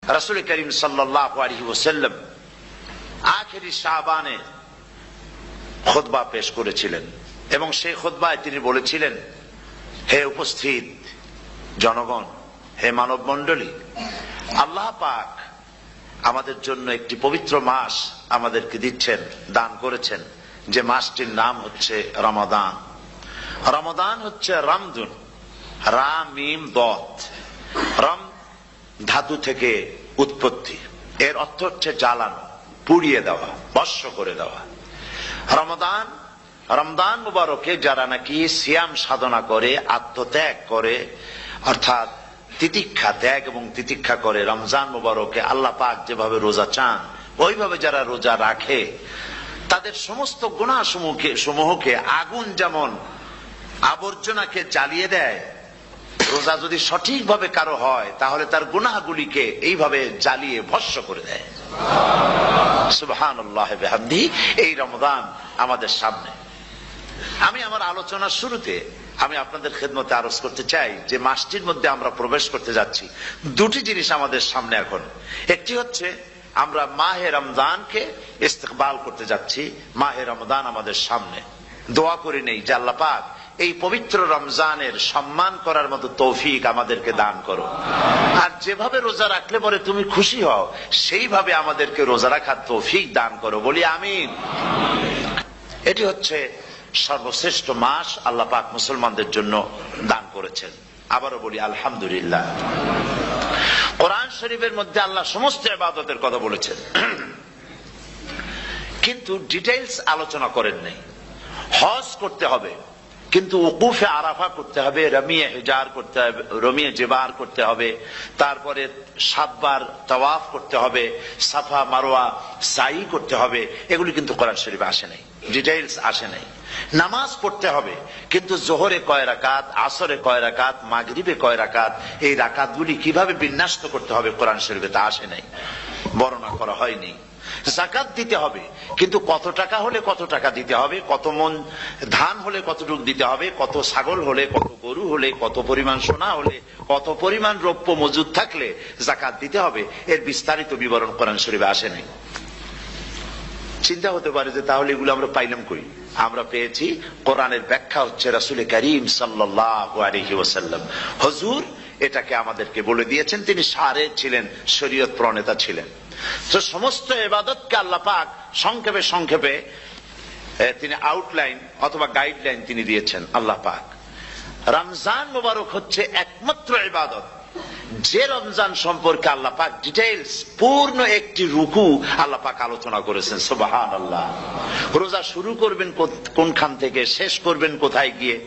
রাসূল করিম সাল্লাল্লাহু আলাইহি ওয়াসাল্লাম আখেরি শাবানে খুতবা পেশ করেছিলেন এবং সেই খুতবায় তিনি বলেছিলেন, হে উপস্থিত জনগণ, হে মানব মণ্ডলী, আল্লাহ পাক আমাদের জন্য একটি পবিত্র মাস আমাদেরকে দিচ্ছেন, দান করেছেন, যে মাসটির নাম হচ্ছে রমাদান। রমাদান হচ্ছে রামদুন, রা মিম দত, রাম ধাতু থেকে উৎপত্তি, এর অর্থ হচ্ছে জ্বালানো, পুড়িয়ে দেওয়া, ভস্ম করে দেওয়া। রমাদান, রমজান মুবারকে যারা নাকি সিয়াম সাধনা করে, আত্মত্যাগ করে, অর্থাৎ তিতিক্ষা, ত্যাগ এবং তিতিক্ষা করে, রমজান মুবারকে আল্লাহ পাক যেভাবে রোজা চান ওইভাবে যারা রোজা রাখে, তাদের সমস্ত গুনাহ সমূহকে আগুন যেমন আবর্জনাকে জ্বালিয়ে দেয়, রোজা যদি সঠিকভাবে কারো হয় তাহলে তার গুনাহগুলিকে এইভাবে জ্বালিয়ে ভস্ম করে দেয়। সুবহানাল্লাহ ওয়া বিহামদিহি। এই রমজান আমাদের সামনে। আমি আমার আলোচনার শুরুতে আমি আপনাদের খেদমতে আরজ করতে চাই যে মাসটির মধ্যে আমরা প্রবেশ করতে যাচ্ছি, দুটি জিনিস আমাদের সামনে এখন। একটি হচ্ছে আমরা মাহে রমজানকে ইস্তেকবাল করতে যাচ্ছি, মাহে রমজান আমাদের সামনে। দোয়া করে নেই যে আল্লাহ পাক এই পবিত্র রমজানের সম্মান করার মতো তৌফিক আমাদেরকে দান করো, আর যেভাবে রোজা রাখলে পরে তুমি খুশি হও সেইভাবে আমাদেরকে রোজা রাখার তৌফিক দান করো, বলি আমিন। এটি হচ্ছে সর্বশ্রেষ্ঠ মাস আল্লাহ পাক মুসলমানদের জন্য দান করেছেন। আবারও বলি আলহামদুলিল্লাহ। কোরআন শরীফের মধ্যে আল্লাহ সমস্ত ইবাদতের কথা বলেছেন, কিন্তু ডিটেইলস আলোচনা করেন নাই। হজ করতে হবে, কিন্তু উকুফে আরাফা করতে হবে, রমিয়ে হিজার করতে হবে, রমিয়ে জেবার করতে হবে, তারপরে 7 বার তাওয়াফ করতে হবে, সাফা মারওয়া সাই করতে হবে। এগুলি কিন্তু কোরআন শরীফে আসে নাই, ডিটেইলস আসে নাই। নামাজ পড়তে হবে, কিন্তু জোহরে কয় রাকাত, আসরে কয় রাকাত, মাগরিবে কয় রাকাত, এই রাকাতগুলি কিভাবে বিন্যস্ত করতে হবে কোরআন শরীফে তা আসে নাই, বর্ণনা করা হয়নি। যাকাত দিতে হবে, কিন্তু কত টাকা হলে কত টাকা দিতে হবে, কত মন ধান হলে কতটুকু দিতে হবে, কত ছাগল হলে, কত গরু হলে, কত পরিমাণ সোনা হলে, কত পরিমাণ রৌপ্য মজুদ থাকলে যাকাত দিতে হবে, এর বিস্তারিত বিবরণ কোরআন শরীফে আসে নাই। চিন্তা হতে পারে যে তাহলে এগুলো আমরা পাইলাম কই? আমরা পেয়েছি কোরআনের ব্যাখ্যা হচ্ছে রাসূল করিম সাল্লাল্লাহু আলাইহি ওয়াসাল্লাম, হুজুর এটাকে আমাদেরকে বলে দিয়েছেন। তিনি শারে ছিলেন, শরীয়ত প্রণেতা ছিলেন। তো সমস্ত ইবাদতকে আল্লাহ পাক সংক্ষেপে সংক্ষেপে তিনি আউটলাইন অথবা গাইডলাইন তিনি দিয়েছেন আল্লাহ পাক। রমজান মুবারক হচ্ছে একমাত্র ইবাদত যে রমজান সম্পর্কে আল্লাহ পাক ডিটেইলস পূর্ণ একটি রুকু আল্লাহ পাক আলোচনা করেছেন। সুবহানাল্লাহ। রোজা শুরু করবেন কোনখান থেকে, শেষ করবেন কোথায় গিয়ে,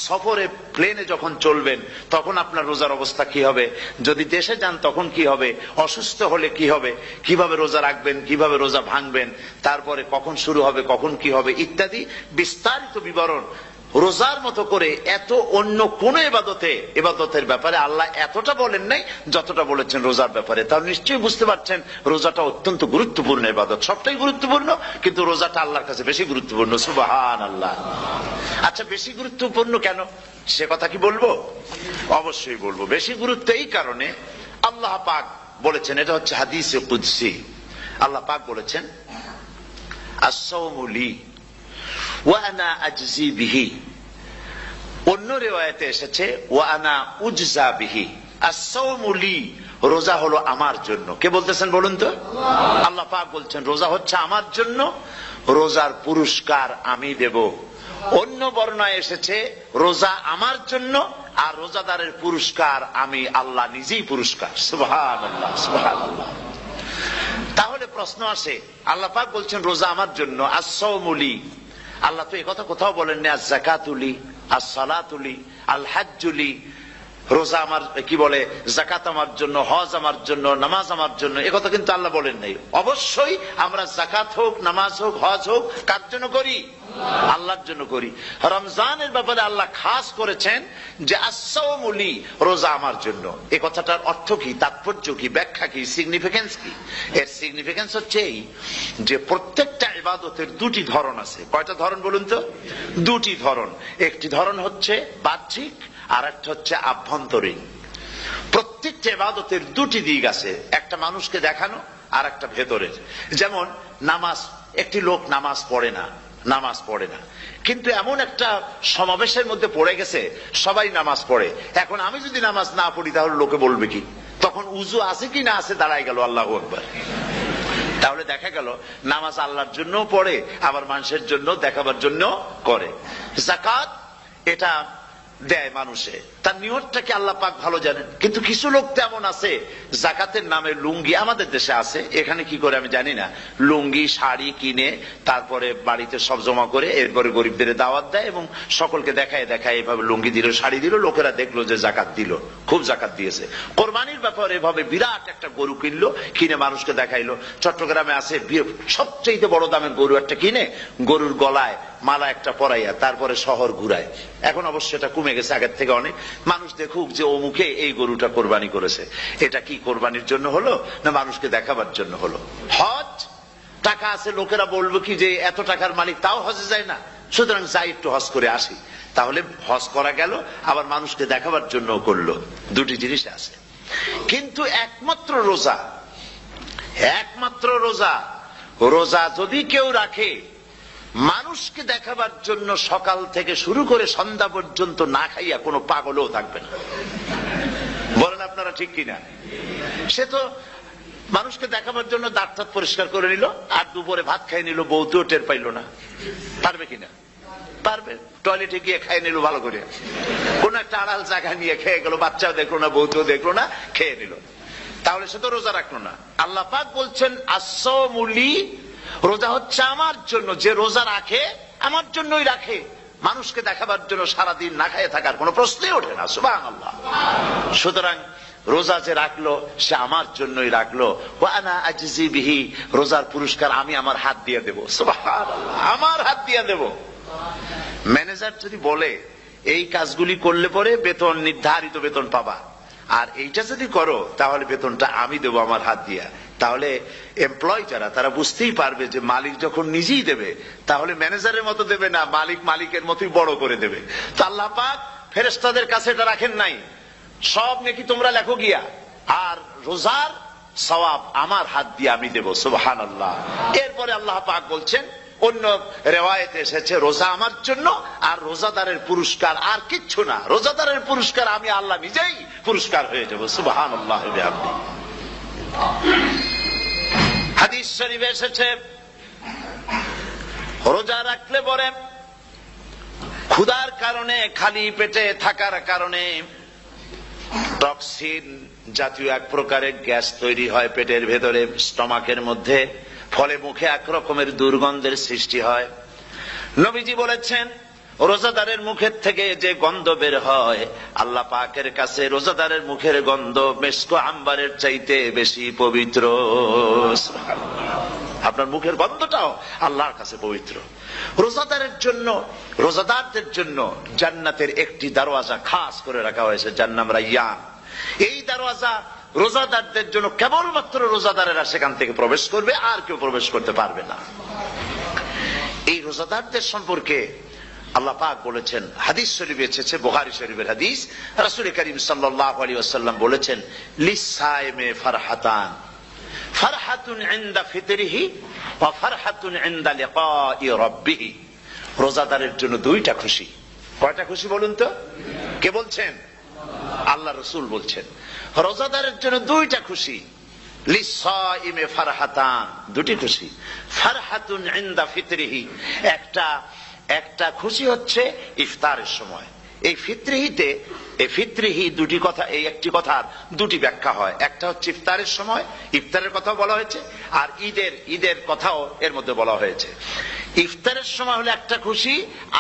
সফরে প্লেনে যখন চলবেন তখন আপনার রোজার অবস্থা কি হবে, যদি দেশে যান তখন কি হবে, অসুস্থ হলে কি হবে, কিভাবে রোজা রাখবেন, কিভাবে রোজা ভাঙবেন, তারপরে কখন শুরু হবে, কখন কি হবে ইত্যাদি বিস্তারিত বিবরণ। রোজার মতো করে এত অন্য কোন ইবাদতের ব্যাপারে আল্লাহ এতটা বলেন নাই যতটা বলেছেন রোজার ব্যাপারে। তাহলে নিশ্চয়ই বুঝতে পারছেন রোজাটা অত্যন্ত গুরুত্বপূর্ণ ইবাদত। সবটাই গুরুত্বপূর্ণ, কিন্তু রোজাটা আল্লাহর কাছে বেশি গুরুত্বপূর্ণ। সুবহানাল্লাহ। আচ্ছা, বেশি গুরুত্বপূর্ণ কেন সে কথা কি বলবো? অবশ্যই বলবো। বেশি গুরুত্ব এই কারণে, আল্লাহ পাক বলেছেন, এটা হচ্ছে হাদিসে কুদসি। আল্লাহ পাক বলেছেন, আস-সাওমু লি ওয়া আনা আজজি বিহি। অন্য রিওয়ায়াতে এসেছে ওয়া আনা উজজা বিহি। আস-সাওমু লি, রোজা হলো আমার জন্য। কে বলতেছেন বলুন তো? আল্লাহ পাক বলছেন রোজা হচ্ছে আমার জন্য, রোজার পুরস্কার আমি দেব। অন্য বর্ণনায় এসেছে রোজা আমার জন্য আর রোজাদারের পুরস্কার আমি আল্লাহ নিজেই পুরস্কার। সুবহানাল্লাহ, সুবহানাল্লাহ। তাহলে প্রশ্ন আসে, আল্লাহ পাক বলছেন রোজা আমার জন্য, আস-সাওমু লি। আল্লাহ তো একথা কোথাও বলেননি আজ-যাকাতুলি, আস-সালাতুলি, আল-হাজ্জুলি। রোজা আমার কি বলে, যাকাত আমার জন্য, হজ আমার জন্য, নামাজ আমার জন্য, একথা কিন্তু আল্লাহ বলেন নাই। অবশ্যই আমরা যাকাত হোক, নামাজ হোক, হজ হোক কার জন্য করি? আল্লাহর জন্য করি। রমজানের ব্যাপারে আল্লাহ খাস করেছেন যে আস-সাওমু লি, রোজা আমার জন্য। এই কথাটার অর্থ কি, তাৎপর্য কি, ব্যাখ্যা কি, সিগনিফিকেন্স কি? এর সিগনিফিকেন্স হচ্ছে এই যে প্রত্যেকটা ইবাদতের দুটি ধরন আছে। কয়টা ধরন বলুন তো? দুটি ধরন। একটি ধরন হচ্ছে বাহ্যিক, আর একটা হচ্ছে আভ্যন্তরীণ। প্রত্যেকটা ইবাদতের দুটি দিক আছে, একটা মানুষকে দেখানো আর একটা ভেতরের। যেমন নামাজ, একটি লোক নামাজ পড়ে না, কিন্তু এমন একটা সমাবেশের মধ্যে পড়ে গেছে সবাই নামাজ পড়ে। এখন আমি যদি নামাজ না পড়ি তাহলে লোকে বলবে কি? তখন উজু আছে কি না আছে দাঁড়ায় গেল আল্লাহু আকবার। তাহলে দেখা গেল নামাজ আল্লাহর জন্য পড়ে, আবার মানুষের জন্য দেখাবার জন্য করে। যাকাত এটা দেয় মানুষে, তার নিয়তটাকে আল্লাহ পাক ভালো জানেন। কিন্তু কিছু লোক তেমন আছে যাকাতের নামে লুঙ্গি, আমাদের দেশে আছে, এখানে কি করে আমি জানি না, লুঙ্গি শাড়ি কিনে তারপরে বাড়িতে সব জমা করে এরপরে গরিবদের দাওয়াত দেয় এবং সকলকে দেখায় এভাবে লুঙ্গি দিল, শাড়ি দিল, লোকেরা দেখলো যে জাকাত দিল, খুব জাকাত দিয়েছে। কোরবানির ব্যাপারে এভাবে বিরাট একটা গরু কিনলো, কিনে মানুষকে দেখাইলো। চট্টগ্রামে আছে সবচেয়ে বড় দামের গরু একটা কিনে গরুর গলায় মালা একটা পরাইয়া তারপরে শহর ঘুরায়। এখন অবশ্য এটা কমে গেছে আগের থেকে অনেক। মানুষ দেখুক যে অমুকে এই গরুটা কোরবানি করেছে। এটা কি কোরবানির জন্য হলো না মানুষকে দেখাবার জন্য হলো? হজ, টাকা আছে, লোকেরা বলবে কি যে এত টাকার মালিক তাও হজে যায় না, সুতরাং যাই একটু হজ করে আসি। তাহলে হজ করা গেল, আবার মানুষকে দেখাবার জন্য করলো। দুটি জিনিস আছে। কিন্তু একমাত্র রোজা যদি কেউ রাখে মানুষকে দেখাবার জন্য সকাল থেকে শুরু করে সন্ধ্যা পর্যন্ত না খাইয়া কোনো পাগলও থাকবে না। বলেন আপনারা ঠিক কিনা? সে তো মানুষকে দেখাবার জন্য দাঁত পরিষ্কার করে নিল আর দুপুরে ভাত খাই নিল, বউতেও টের পাইল না। পারবে কিনা? পারবে। টয়লেটে গিয়ে খাই নিল ভালো করে, কোন একটা আড়াল জায়গা নিয়ে খেয়ে গেল, বাচ্চাও দেখলো না, বউতেও দেখলো না, খেয়ে নিল। তাহলে সে তো রোজা রাখলো না। আল্লাহ পাক বলছেন আস-সাওমুলি, রোজা হচ্ছে আমার জন্য। যে রোজা রাখে আমার জন্যই রাখে, মানুষকে দেখাবার জন্য সারাদিন না খেয়ে থাকার কোনো প্রশ্নই ওঠে না। সুবহানাল্লাহ। সুতরাং রোজা যে রাখলো সে আমার জন্যই রাখলো। ওয়া আনা আজজি বিহি, রোজার পুরস্কার আমি আমার হাত দিয়ে দেব। সুবহানাল্লাহ, আমার হাত দিয়ে দেব। ম্যানেজার যদি বলে এই কাজগুলি করলে পরে বেতন, নির্ধারিত বেতন পাবা, আর এইটা যদি করো তাহলে বেতনটা আমি দেবো আমার হাত দিয়া, তাহলে এমপ্লয় যারা তারা বুঝতেই পারবে যে মালিক যখন নিজেই দেবে তাহলে ম্যানেজারের মতো দেবে না, মালিক মালিকের মতোই বড় করে দেবে। তো আল্লাহ পাক ফেরেশতাদের কাছে এটা রাখেন নাই, সব নেকি তোমরা লেখো গিয়া, আর রোজার সওয়াব আমার হাত দিয়ে আমি দেব। সুবহানাল্লাহ। এরপরে আল্লাহ পাক বলছেন, অন্য রিওয়ায়াতে এসেছে রোজা আমার জন্য, আর রোজাদারের পুরস্কার আর কিচ্ছু না, রোজাদারের পুরস্কার আমি আল্লাহ নিজেই পুরস্কার হয়ে যাব। সুবহানাল্লাহ। হাদিস শরীফে এসেছে রোজা রাখলে পরে ক্ষুধার কারণে, খালি পেটে থাকার কারণে টক্সিন জাতীয় এক প্রকারের গ্যাস তৈরি হয় পেটের ভেতরে, স্টমাকের মধ্যে, ফলে মুখে এক রকমের দুর্গন্ধের সৃষ্টি হয়। নবীজি বলেছেন রোজাদারের মুখের থেকে যে গন্ধ বের হয় আল্লাহ পাকের কাছে রোজাদারের মুখের গন্ধ মেসকো আম্বারের চাইতে বেশি পবিত্র। আপনার মুখের গন্ধটাও আল্লাহর কাছে পবিত্র। রোজাদারদের জন্য জান্নাতের একটি দরওয়াজা খাস করে রাখা হয়েছে, যার নাম রায়্যান। এই দরওয়াজা রোজাদারদের জন্য, কেবলমাত্র রোজাদারেরা সেখান থেকে প্রবেশ করবে, আর কেউ প্রবেশ করতে পারবে না। এই রোজাদারদের সম্পর্কে আল্লাহ পাক বলেছেন, হাদিস শরীফে এসেছে, বুখারী শরীফের হাদিস, রাসূল করিম সাল্লাল্লাহু আলাইহি ওয়াসাল্লাম বলেছেন লিসায়েমে ফারহাতান, ফারহাতুন ইনদা ফিতরিহি ওয়া ফারহাতুন ইনদা লিকাই রাব্বিহি। রোজাদারের জন্য দুইটা খুশি। কয়টা খুশি বলুন তো? কে বলছেন? আল্লাহ রাসূল বলছেন রোজাদারের জন্য দুইটা খুশি। লিসায়েমে ফারহাতান, দুটি খুশি। ফারহাতুন ইনদা ফিতরিহি, একটা খুশি হচ্ছে ইফতারের সময়। এই ফিতরিহিতে, এই ফিতরিহি দুটি কথা, এই একটি কথার দুটি ব্যাখ্যা হয়। একটা হচ্ছে ইফতারের সময়, ইফতারের কথা বলা হয়েছে, আর ঈদের কথাও এর মধ্যে বলা হয়েছে। ইফতারের সময় হলো একটা খুশি,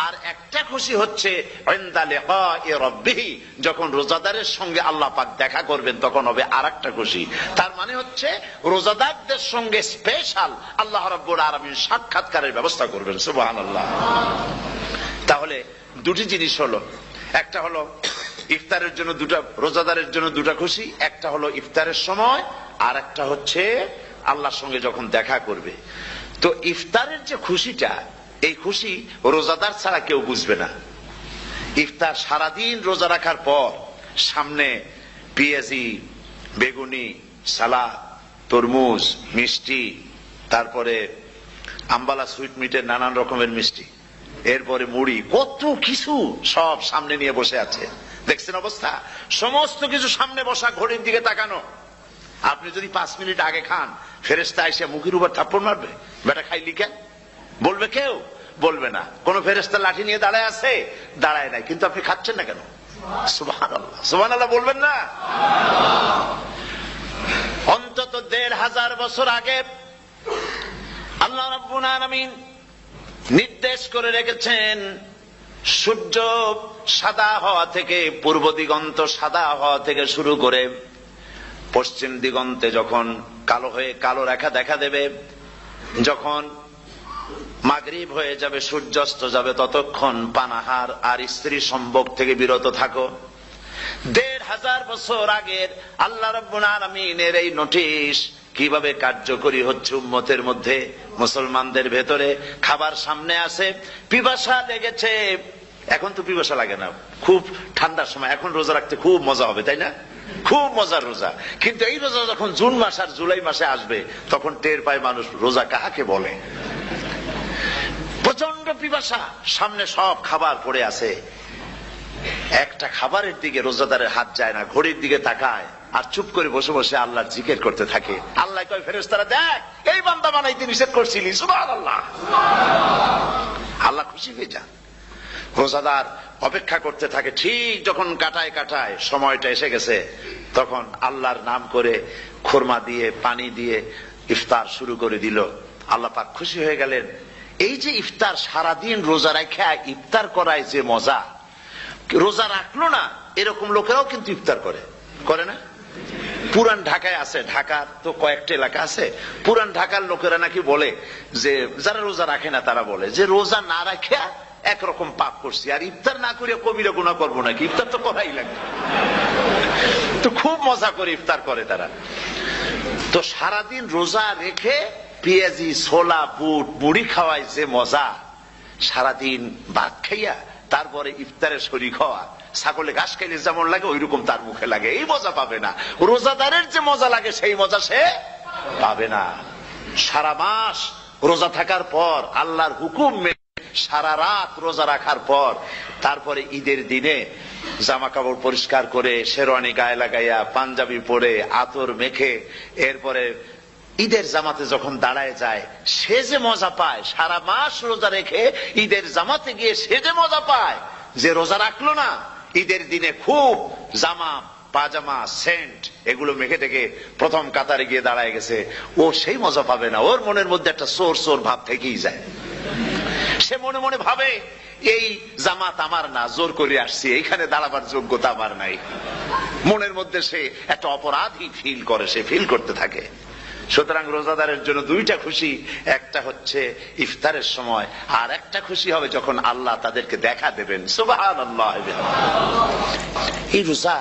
আর একটা খুশি হচ্ছে ইনদা লিকাই রাব্বিহি, যখন রোজাদারের সঙ্গে আল্লাহ পাক দেখা করবেন তখন হবে আরেকটা খুশি। তার মানে হচ্ছে রোজাদারদের সঙ্গে স্পেশাল আল্লাহ রাব্বুল আলামিন সাক্ষাৎকারের ব্যবস্থা করবেন। সুবহানাল্লাহ। তাহলে দুটি জিনিস হলো, একটা হলো ইফতারের জন্য দুটা, রোজাদারের জন্য দুটা খুশি, একটা হলো ইফতারের সময়, আর একটা হচ্ছে আল্লাহর সঙ্গে যখন দেখা করবে। তো ইফতারের যে খুশিটা, এই খুশি রোজাদার ছাড়া কেউ বুঝবে না। ইফতার সারাদিন রোজা রাখার পর সামনে পেঁয়াজি, বেগুনি, সালাদ, তরমুজ, মিষ্টি, তারপরে আম্বালা সুইট মিটের নানান রকমের মিষ্টি, এরপরে মুড়ি, কত কিছু সব সামনে নিয়ে বসে আছে। দেখছেন অবস্থা? সমস্ত কিছু সামনে বসা, ঘড়ির দিকে তাকানো। আপনি যদি 5 মিনিট আগে খান, ফেরেশতা এসে মুখের উপর থাপ্পড় মারবে, বেটা খাইলি কেন? বলবে কেউ? বলবে না। কোন ফেরেশতা লাঠি নিয়ে দাঁড়ায় আছে? দাঁড়ায় নাই। কিন্তু আপনি খাচ্ছেন না কেন? সুবহানাল্লাহ, সুবহানাল্লাহ বলবেন না? অন্তত 1500 বছর আগে আল্লাহ রাব্বুল আলামিন নির্দেশ করে রেখেছেন, সূর্য সাদা হওয়া থেকে, পূর্ব দিগন্ত সাদা হওয়া থেকে শুরু করে পশ্চিম দিগন্তে যখন কালো হয়ে কালো রেখা দেখা দেবে, যখন মাগরিব হয়ে যাবে, সূর্যাস্ত যাবে, ততক্ষণ পানাহার আর স্ত্রী সম্ভোগ থেকে বিরত থাকো। 1500 বছর আগের আল্লাহ রাব্বুল আলামিনের এই নোটিশ কিভাবে কার্যকরী হচ্ছে উম্মতের মধ্যে, মুসলমানদের ভেতরে। খাবার সামনে আছে, পিপাসা লেগেছে। এখন তো পিপাসা লাগে না, খুব ঠান্ডার সময়, এখন রোজা রাখতে খুব মজা হবে, তাই না? খুব মজার রোজা। কিন্তু এই রোজা যখন জুন মাস আর জুলাই মাসে আসবে, তখন টের পায় মানুষ রোজা কাকে বলে। প্রচন্ড পিপাসা, সামনে সব খাবার পড়ে আছে, একটা খাবারের দিকে রোজাদারের হাত যায় না, ঘড়ির দিকে তাকায় আর চুপ করে বসে বসে আল্লাহর জিকির করতে থাকে। আল্লাহ কয়, ফেরেশতারা দেখ, এই বান্দা বানাইতে নিষেধ করছিলি, সুবহানাল্লাহ। আল্লাহ খুশি হয়ে যান। রোজাদার অপেক্ষা করতে থাকে। ঠিক যখন কাটায় কাটায় সময়টা এসে গেছে, তখন আল্লাহর নাম করে খুরমা দিয়ে, পানি দিয়ে ইফতার শুরু করে দিল। আল্লাহ পাক খুশি হয়ে গেলেন। এই যে ইফতার, সারাদিন রোজা রাখা ইফতার করায় যে মজা, রোজা রাখলো না এরকম লোকেরাও কিন্তু ইফতার করে না? পুরান ঢাকায় আছে, ঢাকার তো কয়েকটা এলাকা আছে, পুরান ঢাকার লোকেরা নাকি বলে যে, যারা রোজা রাখে না তারা বলে যে, রোজা না রাখে একরকম পাপ করছি, আর ইফতার না করে কবিরা গুনাহ করবো নাকি, ইফতার তো করাই লাগে। তো খুব মজা করে ইফতার করে তারা। তো সারাদিন রোজা রেখে পেঁয়াজি, ছোলা, বুট, মুড়ি খাওয়ায় যে মজা, সারাদিন ভাত খাইয়া তারপরে ইফতারে শরীক হওয়া, ছাগলে ঘাস খাইলে যেমন লাগে ওইরকম তার মুখে লাগে, এই মজা পাবে না। রোজাদারের যে মজা লাগে সেই মজা সে পাবে না। সারা মাস রোজা থাকার পর, আল্লাহর হুকুম মেনে সারা রাত রোজা রাখার পর, তারপরে ঈদের দিনে জামা কাপড় পরিষ্কার করে, শেরওয়ানি গায়ে লাগাইয়া, পাঞ্জাবি পরে, আতর মেখে, এরপরে ঈদের জামাতে যখন দাঁড়ায় যায়, সে যে মজা পায়, সারা মাস রোজা রেখে ঈদের জামাতে গিয়ে সে যে মজা পায়, যে রোজা রাখলো না, ঈদের দিনে খুব জামা, পাজামা, সেন্ট এগুলো মেখে টেকে প্রথম কাতারে গিয়ে দাঁড়ায় গেছে, ও সেই মজা পাবে না। ওর মনের মধ্যে একটা চোর চোর ভাব থেকেই যায়। সে মনে মনে ভাবে, এই জামাত আমার না, জোর করে আসছি, এইখানে দাঁড়াবার যোগ্যতা আমার নাই। মনের মধ্যে সে একটা অপরাধী ফিল করে, সে ফিল করতে থাকে। সুতরাং রোজাদারের জন্য দুইটা খুশি, একটা হচ্ছে ইফতারের সময়, আর একটা খুশি হবে যখন আল্লাহ তাদেরকে দেখা দেবেন। সুবহানাল্লাহ। এই রোজা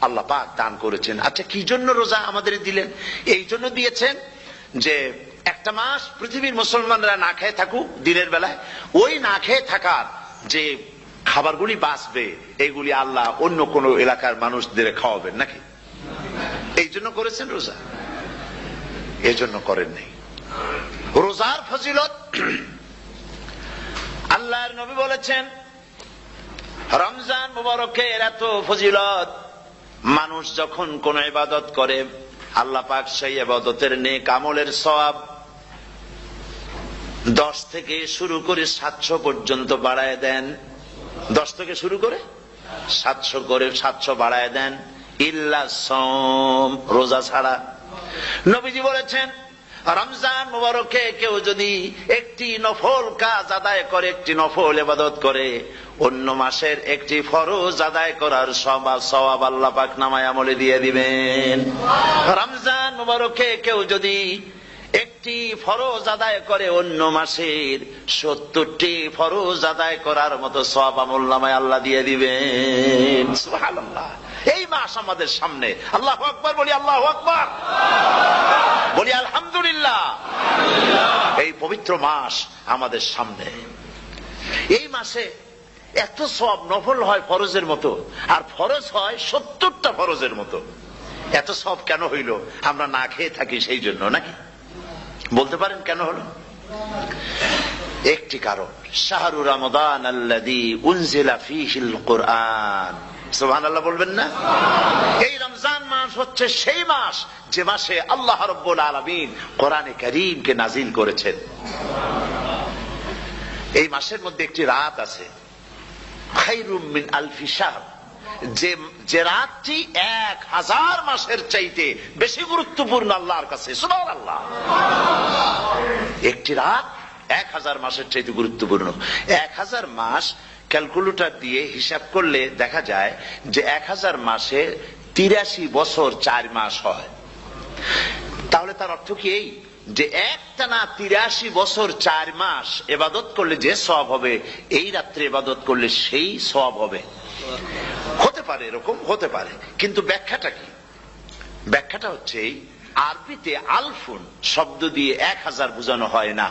আল্লাহ পাক দান করেছেন। আচ্ছা, কি জন্য রোজা আমাদের দিলেন? এই জন্য দিয়েছেন যে একটা মাস পৃথিবীর মুসলমানরা না খেয়ে থাকুক দিনের বেলায়, ওই না খেয়ে থাকার যে খাবারগুলি বাঁচবে, এইগুলি আল্লাহ অন্য কোন এলাকার মানুষদের খাওয়াবেন নাকি? এই জন্য করেছেন রোজা, এজন্য করেন নাই। রোজার ফজিলত আল্লাহর নবী বলেছেন, রমজান মুবারকের এত ফজিলত, মানুষ যখন কোন ইবাদত করে, আল্লাহ পাক সেই ইবাদতের নেক আমলের সওয়াব 10 থেকে শুরু করে 700 পর্যন্ত বাড়ায় দেন। 10 থেকে শুরু করে 700 বাড়ায় দেন, ইল্লা সাওম, রোজা ছাড়া। নবীজি বলেছেন, রমজান মুবারকে কেউ যদি একটি নফল কাজ আদায় করে, একটি নফল ইবাদত করে, অন্য মাসের একটি ফরজ আদায় করার সওয়াব আল্লাহ পাক নামায়ে আমলে দিয়ে দিবেন। রমজান মুবারকে কেউ যদি একটি ফরজ আদায় করে, অন্য মাসের 70টি ফরজ আদায় করার মতো সওয়াব আমলনামায় আল্লাহ দিয়ে দিবেন। সুবহানাল্লাহ। এই মাস আমাদের সামনে, আল্লাহু আকবার বলি, আল্লাহু আকবার বলি, আলহামদুলিল্লাহ। এই পবিত্র মাস আমাদের সামনে। এই মাসে এত সওয়াব, নফল হয় ফরজের মতো, আর ফরজ হয় 70টা ফরজের মতো। এত সওয়াব কেন হইল? আমরা না খেয়ে থাকি সেই জন্য নাকি? বলতে পারেন কেন হলো? একটি কারণ, শাহরু রমাদান আল্লাযী উনজিলা ফীহিল কুরআন। সুবহানাল্লাহ বলবেন না? এই রমজান মাস হচ্ছে সেই মাস যে মাসে আল্লাহ রাব্বুল আলামিন কোরআনে কারীমকে নাজিল করেছেন। এই মাসের মধ্যে একটি রাত আছে, খায়রুম মিন আলফি শাহর, যে রাতটি 1000 মাসের চাইতে বেশি গুরুত্বপূর্ণ আল্লাহর কাছে। সুবহানাল্লাহ। একটি রাত 1000 মাসের চাইতে গুরুত্বপূর্ণ। 1000 মাস ক্যালকুলেটর দিয়ে হিসাব করলে দেখা যায় যে 1000 মাসে 83 বছর 4 মাস হয়। তাহলে তার অর্থ কি এই যে একটানা 83 বছর 4 মাস ইবাদত করলে যে সওয়াব হবে, এই রাত্রে ইবাদত করলে সেই সওয়াব হবে? হতে পারে, এরকম হতে পারে, কিন্তু ব্যাখ্যাটা কি? ব্যাখ্যাটা হচ্ছে আরবিতে আলফুন শব্দ দিয়ে 1000 বোঝানো হয় না।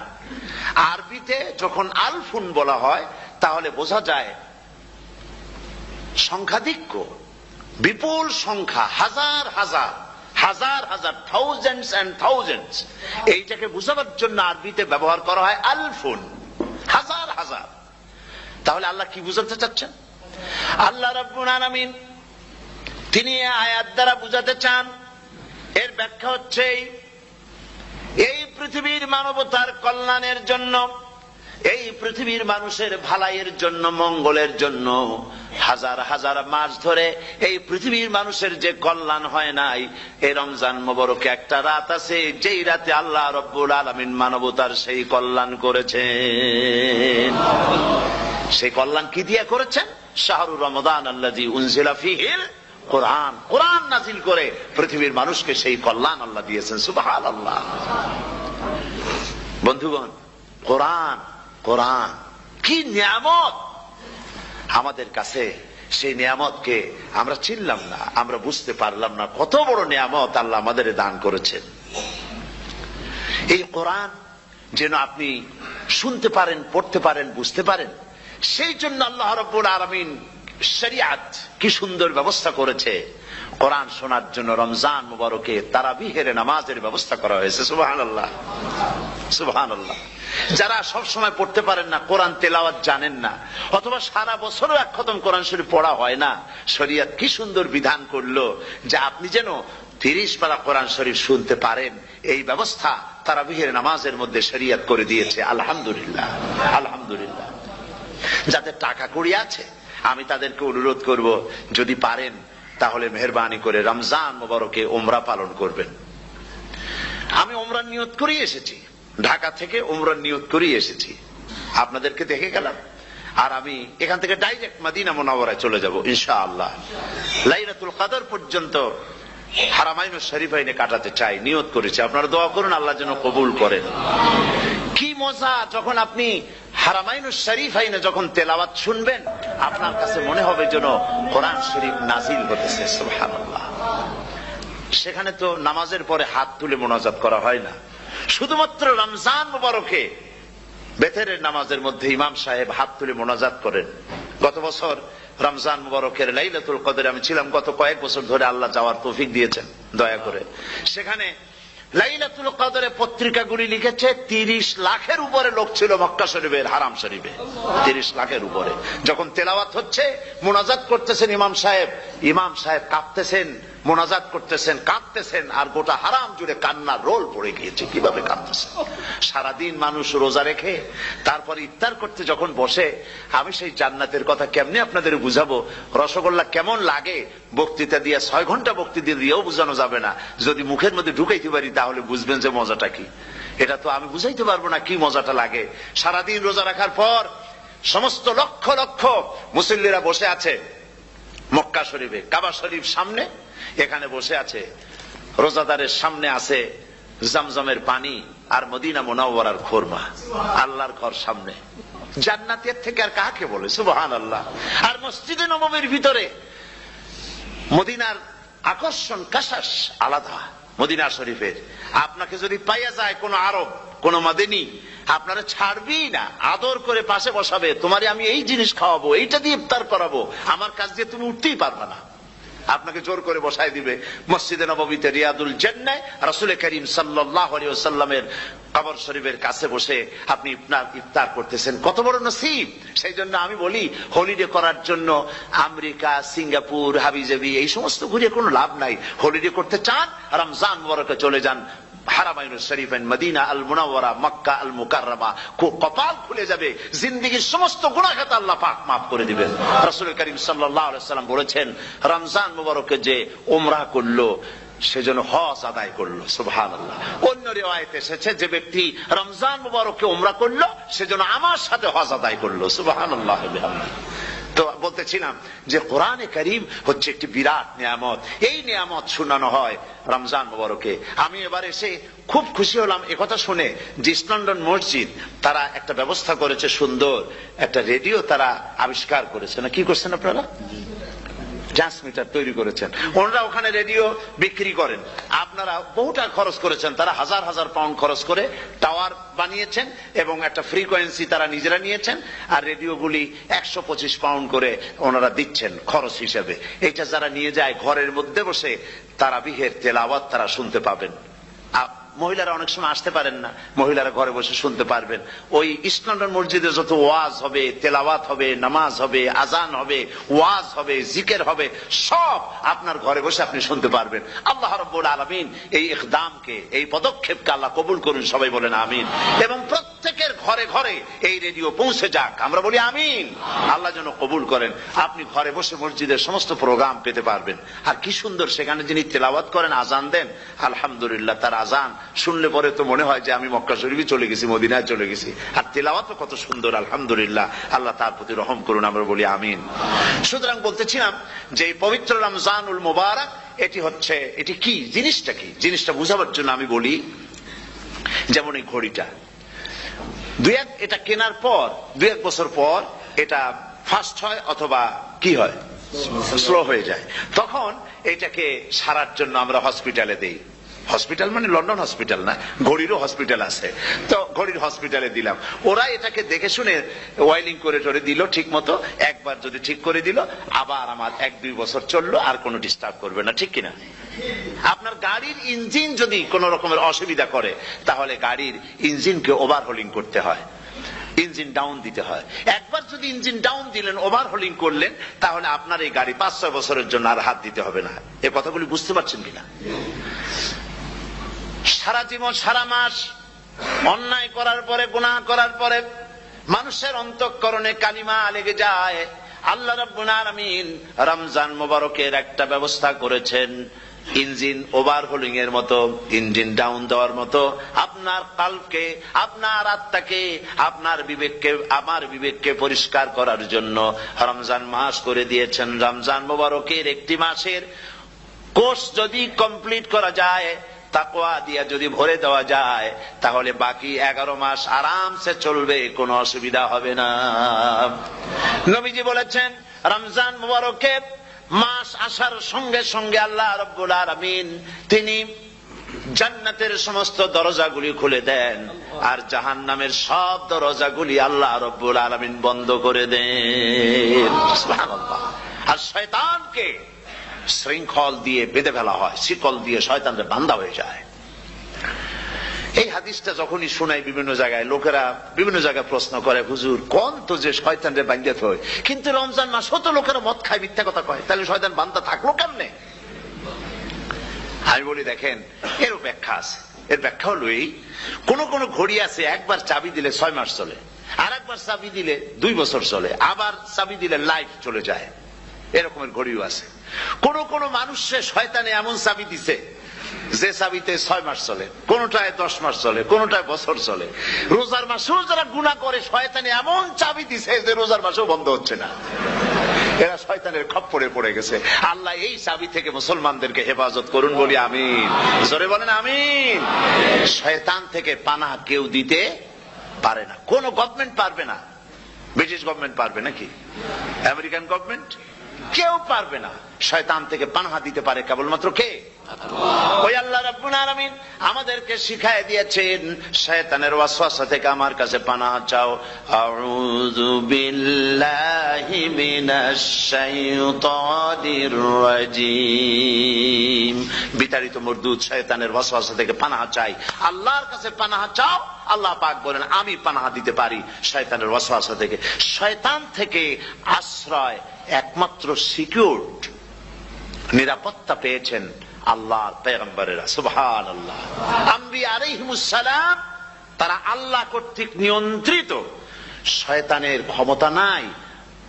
আরবিতে যখন আলফুন বলা হয় তাহলে বোঝা যায় সংখ্যাধিক্য, বিপুল সংখ্যা, হাজার হাজার, হাজার হাজার, থাউজেন্ডস এন্ড থাউজেন্ডস। এইটাকে বোঝাবার জন্য আরবিতে ব্যবহার করা হয় আলফুন, হাজার হাজার। তাহলে আল্লাহ কি বুঝাতে চাচ্ছেন? আল্লাহ রাব্বুল আলামিন তিনি আয়াত দ্বারা বুঝাতে চান, এর ব্যাখ্যা হচ্ছে এই পৃথিবীর মানবতার কল্যাণের জন্য, এই পৃথিবীর মানুষের ভালাইয়ের জন্য, মঙ্গলের জন্য হাজার হাজার মাস ধরে এই পৃথিবীর মানুষের যে কল্যাণ হয় নাই, এই রমজান মোবারকে একটা রাত আছে যেই রাতে আল্লাহ রাব্বুল আলামিন মানবতার সেই কল্যাণ করেছেন। সেই কল্যাণ কি দিয়ে করেছেন? শাহরু রমাদান আল্লাযী উনজিলা ফীহিল কোরআন, কোরআন নাজিল করে পৃথিবীর মানুষকে সেই কল্যাণ আল্লাহ দিয়েছেন। সুবহানাল্লাহ। বন্ধুগণ, কোরআন, কোরআন কি নিয়ামত আমাদের কাছে! সেই নিয়ামতকে আমরা চিনলাম না, আমরা বুঝতে পারলাম না কত বড় নিয়ামত আল্লাহ আমাদের দান করেছেন। এই কোরআন যেন আপনি শুনতে পারেন, পড়তে পারেন, বুঝতে পারেন, সেই জন্য আল্লাহ রাব্বুল আলামিন শরিয়াত কি সুন্দর ব্যবস্থা করেছে। কোরআন শোনার জন্য রমজান মুবারকে তারাবিহের নামাজের ব্যবস্থা করা হয়েছে। সুবহানাল্লাহ, সুবহানাল্লাহ। যারা সব সময় পড়তে পারেন না, কোরআন তেলাওয়াত জানেন না, অথবা সারা বছরও এক খতম কোরআন শরীফ পড়া হয় না, শরিয়ত কি সুন্দর বিধান করলো যে আপনি যেন 30 পারা কোরআন শরীফ শুনতে পারেন। এই ব্যবস্থা তারাবিহের নামাজের মধ্যে শরিয়ত করে দিয়েছে। আলহামদুলিল্লাহ, আলহামদুলিল্লাহ। যাদের টাকা কড়ি আছে আমি তাদেরকে অনুরোধ করব, যদি পারেন তাহলে মেহেরবানি করে রমজান মুবারকে উমরা পালন করবেন। আমি উমরার নিয়ত করে এসেছি, ঢাকা থেকে উমরার নিয়ত করে এসেছি, আপনাদেরকে দেখে গেলাম। আর আমি এখান থেকে ডাইরেক্ট মদিনা মুনাওয়ারায় চলে যাব ইনশাআল্লাহ। লাইলাতুল কদর পর্যন্ত হারামাইনুশ শরীফাইনে কাটাতে চাই, নিয়ত করেছি। আপনারা দোয়া করুন আল্লাহ যেন কবুল করেন। কি মজা যখন আপনি হারামাইনুশ শরীফাইনে যখন তেলাওয়াত শুনবেন, আপনার কাছে মনে হবে যেন কোরআন শরীফ নাজিল হতেছে। সুবহানাল্লাহ। সেখানে তো নামাজের পরে হাত তুলে মোনাজাত করা হয় না, শুধুমাত্র রমজান মুবারকে বেতেরের নামাজের মধ্যে ইমাম সাহেব হাত তুলে মোনাজাত করেন। গত বছর রমজান মুবারকের লাইলাতুল কদরে আমি ছিলাম, গত কয়েক বছর ধরে আল্লাহ যাওয়ার তৌফিক দিয়েছেন দয়া করে। সেখানে লাইলাতুল কদরে পত্রিকাগুলি লিখেছে 30 লাখের উপরে লোক ছিল মক্কা শরীফের, হারাম শরীফে 30 লাখের উপরে। যখন তেলাওয়াত হচ্ছে, মোনাজাত করতেছেন ইমাম সাহেব কাঁপতেছেন, মোনাজাত করতেছেন, কাঁদতেছেন, আর গোটা হারাম জুড়ে কান্নার রোল পড়ে গিয়েছে। কিভাবে কাঁদতেছেন! সারাদিন মানুষ রোজা রেখে তারপর ইফতার করতে যখন বসে, আমি সেই জান্নাতের কথা কেমনে আপনাদের বুঝাবো? রসগোল্লা কেমন লাগে বক্তৃতা দিয়ে 6 ঘন্টা বক্তৃতা দিয়েও বুঝানো যাবে না। যদি মুখের মধ্যে ঢুকাইতে পারি তাহলে বুঝবেন যে মজাটা কি। এটা তো আমি বুঝাইতে পারবো না কি মজাটা লাগে। সারাদিন রোজা রাখার পর সমস্ত লক্ষ লক্ষ মুসল্লিরা বসে আছে মক্কা শরীফে, কাবা শরীফ সামনে, এখানে বসে আছে। রোজাদারের সামনে আছে জমজমের পানি আর মদিনা মুনাওয়ারার খুরমা। আল্লাহর ঘর সামনে, জান্নাতের থেকে আর কাকে বলে! সুবহানাল্লাহ। আর মসজিদে নববীর ভিতরে মদিনার আকর্ষণ কাশাস আলাদা। মদিনা শরীফের আপনাকে যদি পাইয়া যায় কোন আরব, কোন মাদানী, আপনারা ছাড়বি না, আদর করে পাশে বসাবে, তোমারে আমি এই জিনিস খাওয়াবো, এইটা দিয়ে ইফতার করাবো, আমার কাছ দিয়ে তুমি উঠতেই পারবে না, আপনাকে জোর করে বসায় দিবে। মসজিদে নববীতে রিয়াদুল জান্নাহ রাসূল করিম সাল্লাল্লাহু আলাইহি ওয়াসাল্লামের কবর শরীফের কাছে বসে আপনি ইফতার করতেছেন, কত বড় নসিব। সেই জন্য আমি বলি, হলিডে করার জন্য আমেরিকা, সিঙ্গাপুর, হাবিজাবি এই সমস্ত ঘুরে কোনো লাভ নাই। হলিডে করতে চান, রমজান মুবারকে চলে যান হারামাইনুস শরীফাইন, মদিনা আল মুনাওয়ারা, মক্কা আল মুকাররমা, কপাল খুলে যাবে, জিন্দেগীর সমস্ত গুনাহ খাতা আল্লাহ পাক মাফ করে দিবেন। রাসূল করিম সাল্লাল্লাহু আলাইহি ওয়াসাল্লাম বলেছেন, রমজান মুবারকে যে উমরা করলো সেজন্য হজ আদায় করলো। সুবহানাল্লাহ। অন্য রিওয়ায়াতে এসেছে, যে ব্যক্তি রমজান মুবারকে উমরা করলো সেজন্য আমার সাথে হজ আদায় করলো। সুবহানাল্লাহ বিহামদিহি। তো বলতেছিলাম যে কোরআনে কারীম হচ্ছে একটি বিরাট নিয়ামত, এই নিয়ামত শোনানো হয় রমজান মুবারকে। আমি এবার এসে খুব খুশি হলাম একথা শুনে যে ইস্ট লন্ডন মসজিদ তারা একটা ব্যবস্থা করেছে, সুন্দর একটা রেডিও তারা আবিষ্কার করেছে, না কি করছেন আপনারা, ট্রান্সমিটার তৈরি করেছেন। ওনারা ওখানে রেডিও বিক্রি করেন, আপনারা বহু টাকা খরচ করেছেন, তারা হাজার হাজার পাউন্ড খরচ করে টাওয়ার বানিয়েছেন এবং একটা ফ্রিকোয়েন্সি তারা নিজেরা নিয়েছেন, আর রেডিওগুলি 125 পাউন্ড করে ওনারা দিচ্ছেন খরচ হিসেবে। এটা যারা নিয়ে যায় ঘরের মধ্যে বসে তারাবিহের তেলাওয়াত তারা শুনতে পাবেন। মহিলারা অনেক সময় আসতে পারেন না, মহিলারা ঘরে বসে শুনতে পারবেন। ওই ইস্ট লন্ডন মসজিদে যত ওয়াজ হবে, তেলাওয়াত হবে, নামাজ হবে, আজান হবে, ওয়াজ হবে, জিকির হবে, সব আপনার ঘরে বসে আপনি শুনতে পারবেন। আল্লাহ রাব্বুল আলামিন এই ইকদামকে, এই পদক্ষেপকে আল্লাহ কবুল করুন, সবাই বলেন আমিন। এবং প্রত্যেকের ঘরে ঘরে এই রেডিও পৌঁছে যাক, আমরা বলি আমিন। আল্লাহ যেন কবুল করেন, আপনি ঘরে বসে মসজিদের সমস্ত প্রোগ্রাম পেতে পারবেন। আর কি সুন্দর, সেখানে যিনি তেলাওয়াত করেন, আজান দেন, আলহামদুলিল্লাহ, তার আজান শুনলে পরে তো মনে হয় যে আমি মক্কা শরীফে চলে গেছি, মদিনায় চলে গেছি। আর তেলাওয়াতও কত সুন্দর, আলহামদুলিল্লাহ। আল্লাহ তার প্রতি রহম করুন, আমরা বলি আমিন। সুতরাং বলতেছিলাম যে এই পবিত্র রমজানুল মুবারক, এটি কি, জিনিসটা কি, জিনিসটা বুঝাবার জন্য আমি বলি, যেমন এই ঘড়িটা এটা কেনার পর 2-1 বছর পর এটা ফাস্ট হয় অথবা কি হয়, স্লো হয়ে যায়। তখন এটাকে সারার জন্য আমরা হসপিটালে দেই। হসপিটাল মানে লন্ডন হসপিটাল না, ঘড়িরও হসপিটাল আছে, তো ঘড়ির হসপিটালে দিলাম। ওরা এটাকে দেখে শুনে ওয়াইলিং করে টরে দিল ঠিক মতো। একবার যদি ঠিক করে দিল, আবার আমার 1-2 বছর চললো, আর কোনো ডিস্টার্ব করবে না, ঠিক কিনা? আপনার গাড়ির ইঞ্জিন যদি কোন রকমের অসুবিধা করে, তাহলে গাড়ির ইঞ্জিনকে ওভারহোলিং করতে হয়, ইঞ্জিন ডাউন দিতে হয়। একবার যদি ইঞ্জিন ডাউন দিলেন, ওভারহোলিং করলেন, তাহলে আপনার এই গাড়ি 5-6 বছরের জন্য আর হাত দিতে হবে না। এই কথাগুলি বুঝতে পারছেন কিনা? সারা জীবন, সারা মাস অন্যায় করার পরে, গুনাহ করার পরে মানুষের অন্তঃকরণে কালিমা লেগে যায়। আল্লাহ রাব্বুল আলামিন রমজান মুবারকের একটা ব্যবস্থা করেছেন, ইঞ্জিন ওভারহোলিং এর মতো, ইঞ্জিন ডাউন দেওয়ার মতো। আপনার কালকে, আপনার আত্মাকে, আপনার বিবেককে, আমার বিবেককে পরিষ্কার করার জন্য রমজান মাস করে দিয়েছেন। রমজান মুবারকের একটি মাসের কোর্স যদি কমপ্লিট করা যায়, তাকওয়া দিয়া যদি ভরে দেওয়া যায়, তাহলে বাকি 11 মাস আরামসে চলবে, কোনো অসুবিধা হবে না। নবীজি বলেছেন, রমজান মুবারকে মাস আসার সঙ্গে সঙ্গে আল্লাহ রাব্বুল আলামিন তিনি জান্নাতের সমস্ত দরজাগুলি খুলে দেন, আর জাহান্নামের সব দরজাগুলি আল্লাহ রাব্বুল আলামিন বন্ধ করে দেন। সুবহানাল্লাহ। আর শয়তানকে শৃঙ্খল দিয়ে বেঁধে ফেলা হয়, শিকল দিয়ে শয়তানরা বান্ধা হয়ে যায়। এই হাদিসটা যখনই শোনাই বিভিন্ন জায়গায়, লোকেরা বিভিন্ন জায়গায় প্রশ্ন করে, হুজুর কোন তো যে শয়তানরে বান্ধা হয়, কিন্তু রমজান মাস হতো লোকেরা মদ খায়, মিথ্যা কথা কয়, তাহলে শয়তান বান্ধা থাকলো কেমনে? আমি বলি, দেখেন, এরও ব্যাখ্যা আছে। এর ব্যাখ্যা হলো এই, কোন কোন ঘড়ি আছে একবার চাবি দিলে 6 মাস চলে, আর একবার চাবি দিলে 2 বছর চলে, আবার চাবি দিলে লাইফ চলে যায়, এরকমের ঘড়িও আছে। কোন কোন মানুষের শয়তানে এমন চাবি দিছে যে চাবিতে 6 মাস চলে, কোনটায় 10 মাস চলে, কোনটায় বছর চলে। রোজার মাসেও যারা গুনাহ করে, শয়তানে এমন চাবি দিছে যে রোজার মাসেও বন্ধ হচ্ছে না। এরা শয়তানের খপ্পরে পড়ে গেছে। আল্লাহ এই চাবি থেকে মুসলমানদেরকে হেফাজত করুন, বলি আমিন। জোরে বলেন আমিন। শয়তান থেকে পানাহ কেউ দিতে পারে না, কোন গভর্নমেন্ট পারবে না। ব্রিটিশ গভর্নমেন্ট পারবে নাকি? American government? কেউ পারবে না। শয়তান থেকে পানাহ দিতে পারে কেবলমাত্র কে? ওই আল্লাহ রাব্বুল আলামিন আমাদেরকে শিখায় দিয়েছেন শয়তানের ওয়াসওয়াসা থেকে আমার কাছে পানাহ চাও। আউযু বিল্লাহি মিনাশ শাইতানির রাজিম। বিতাড়িত মরদুদ শয়তানের ওয়াসওয়াসা থেকে পানাহ চাই, আল্লাহর কাছে পানাহ চাও। আল্লাহ পাক বলেন আমি পানাহ দিতে পারি শয়তানের ওয়াসওয়াসা থেকে। শয়তান থেকে আশ্রয় একমাত্র সিকিউরড, নিরাপত্তা পেয়েছেন আল্লাহর পয়গম্বরেরা। সুবহানাল্লাহ। আম্বিয়া আলাইহিমুস সালাম তারা আল্লাহ কর্তৃক নিয়ন্ত্রিত, শয়তানের ক্ষমতা নাই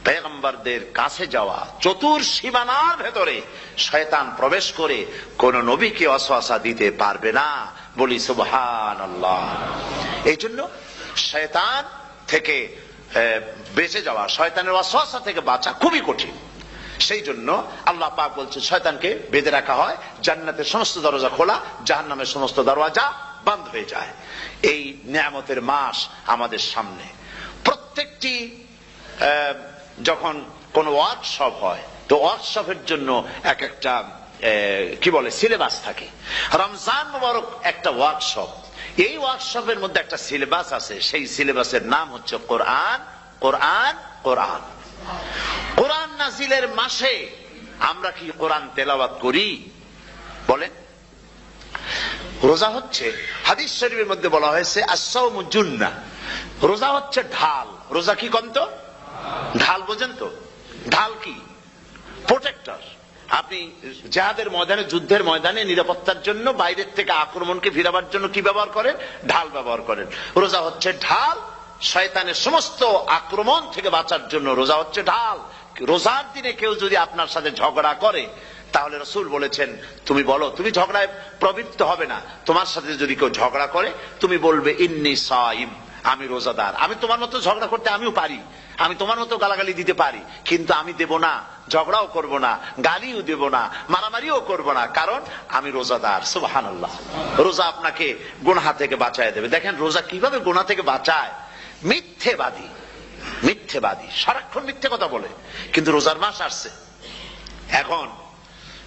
পয়গম্বরদের কাছে যাওয়া। চতুর সীমানার ভেতরে শয়তান প্রবেশ করে কোন নবীকে ওয়াসওয়াসা দিতে পারবে না। বলি সুবহানাল্লাহ। এই জন্য শয়তান থেকে বেঁচে যাওয়া, শয়তানের ওয়াসওয়াসা থেকে বাঁচা খুবই কঠিন। সেই জন্য আল্লাহ পাক বলছেন শয়তানকে বেঁধে রাখা হয়, জান্নাতের সমস্ত দরজা খোলা, জাহান্নামের সমস্ত দরজা বন্ধ হয়ে যায়। এই নিয়ামতের মাস আমাদের সামনে। প্রত্যেকটি যখন কোন ওয়ার্কশপ হয়, তো ওয়ার্কশপের জন্য এক একটা কি বলে সিলেবাস থাকে। রমজান মুবারক একটা ওয়ার্কশপ। এই ওয়ার্কশপের মধ্যে একটা সিলেবাস আছে, সেই সিলেবাসের নাম হচ্ছে কোরআন। কোরআন কোরআন কোরআন নাজিলের মাসে আমরা কি কোরআন তেলাওয়াত করি? বলেন। রোজা হচ্ছে, হাদিস শরীফের মধ্যে বলা হয়েছে আস-সাওমু জুন্নাহ, রোজা হচ্ছে ঢাল। রোজা কি কন্ত? ঢাল। বোঝেন তো ঢাল কি? প্রোটেক্টর। আপনি জিহাদের ময়দানে, যুদ্ধের ময়দানে নিরাপত্তার জন্য, বাইরের থেকে আক্রমণকে ফিরাবার জন্য কি ব্যবহার করেন? ঢাল ব্যবহার করেন। রোজা হচ্ছে ঢাল। শয়তানের সমস্ত আক্রমণ থেকে বাঁচার জন্য রোজা হচ্ছে ঢাল। রোজার দিনে কেউ যদি আপনার সাথে ঝগড়া করে, তাহলে রাসূল বলেছেন তুমি বলো, তুমি ঝগড়ায় প্রবৃত্ত হবে না। তোমার সাথে যদি কেউ ঝগড়া করে, তুমি বলবে ইন্নী সাইম, আমি রোজাদার। আমি তোমার মতো ঝগড়া করতে আমিও পারি, আমি তোমার মতো গালাগালি দিতে পারি, কিন্তু আমি দেব না, ঝগড়াও করব না, গালিও দেব না, মারামারিও করব না, কারণ আমি রোজাদার। সুবহানাল্লাহ। রোজা আপনাকে গুনাহ থেকে বাঁচায় দেবে। দেখেন রোজা কিভাবে গুনাহ থেকে বাঁচায়। মিথ্যেবাদী, মিথ্যেবাদী সারাক্ষণ মিথ্যে কথা বলে, কিন্তু রোজার মাস আসছে। এখন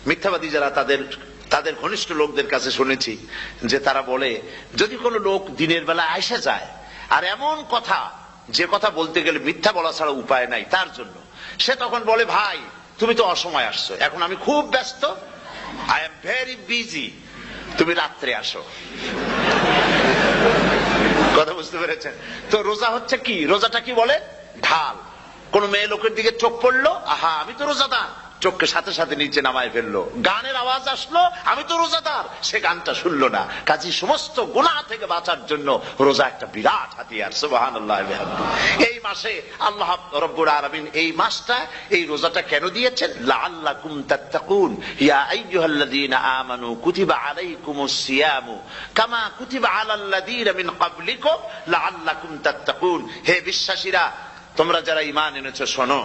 মিথ্যাবাদী যারা, তাদের ঘনিষ্ঠ লোকদের কাছে শুনেছি যে তারা বলে, যদি কোনো লোক দিনের বেলা আইসা যায় আর এমন কথা, যে কথা বলতে গেলে মিথ্যা বলা ছাড়া উপায় নাই তার জন্য, সে তখন বলে ভাই তুমি তো অসময় আসছো, এখন আমি খুব ব্যস্ত, আই এম ভেরি বিজি, তুমি রাত্রে আসো। কথা বুঝতে পেরেছেন তো? রোজা হচ্ছে কি? রোজাটা কি বলে? ঢাল। কোন মেয়ে লোকের দিকে চোখ পড়লো, আহা আমি তো রোজাদার, চোখকে সাথে সাথে নিচে নামায় ফেললো। গানের আওয়াজ আসলো, আমি তো রোজাদার, সে গানটা শুনলো না। কাজী সমস্ত গুনাহ থেকে বাঁচার জন্য রোজা একটা বিরাট হাতিয়ার। সুবহানাল্লাহ। এই মাসে আল্লাহ রাব্বুল আলামিন এই মাসটা, এই রোজাটা কেন দিয়েছেন? লাআল্লাকুম তাত্তাকুন, ইয়া আইয়ুহাল্লাযীনা আমানু কুতিবা আলাইকুমুস সিয়ামু কামা কুতিবা আলাল্লাযীনা মিন ক্বাবলিকুম লাআল্লাকুম তাত্তাকুন। হে বিশ্বাসীরা, তোমরা যারা ঈমান এনেছো, শোনো,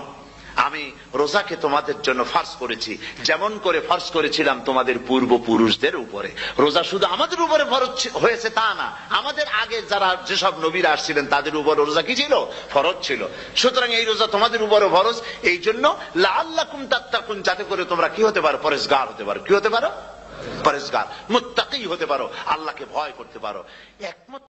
আমি রোজাকে তোমাদের জন্য ফরজ করেছি, যেমন করে ফরজ করেছিলাম তোমাদের পূর্বপুরুষদের উপরে। রোজা শুধু আমাদের উপরে ফরজ হয়েছে তা না, আমাদের আগে যারা যেসব নবীরা আসছিলেন তাদের উপরে রোজা কি ছিল? ফরজ ছিল। সুতরাং এই রোজা তোমাদের উপরে ফরজ, এই জন্য লাআল্লাকুম তাত্তাকুন, যাতে করে তোমরা কি হতে পারো? পরেজগার হতে পারো। কি হতে পারো? পরেজগার, মুত্তাকি হতে পারো, আল্লাহকে ভয় করতে পারো। একমাত্র